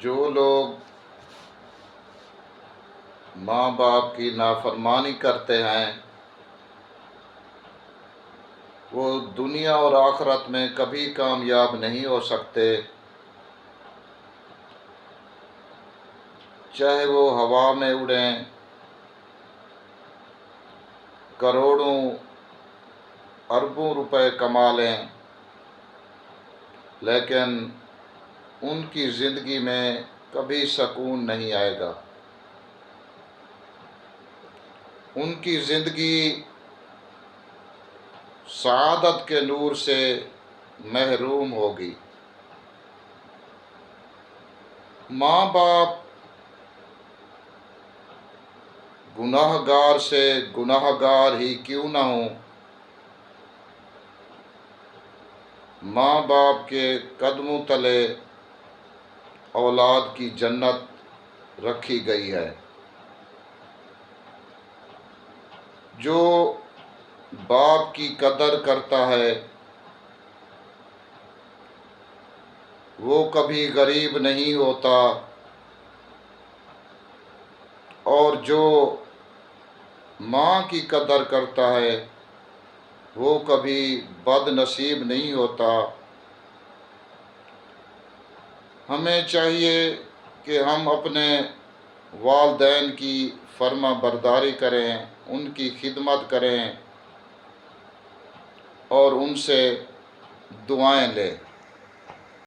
جو لوگ ماں باپ کی نافرمانی کرتے ہیں وہ دنیا اور آخرت میں کبھی کامیاب نہیں ہو سکتے، چاہے وہ ہوا میں اڑیں، کروڑوں اربوں روپے کما لیں، لیکن ان کی زندگی میں کبھی سکون نہیں آئے گا۔ ان کی زندگی سعادت کے نور سے محروم ہوگی۔ ماں باپ گناہ گار سے گناہ گار ہی کیوں نہ ہوں، ماں باپ کے قدموں تلے اولاد کی جنت رکھی گئی ہے۔ جو باپ کی قدر کرتا ہے وہ کبھی غریب نہیں ہوتا، اور جو ماں کی قدر کرتا ہے وہ کبھی بد نصیب نہیں ہوتا۔ ہمیں چاہیے کہ ہم اپنے والدین کی فرما برداری کریں، ان کی خدمت کریں اور ان سے دعائیں لیں۔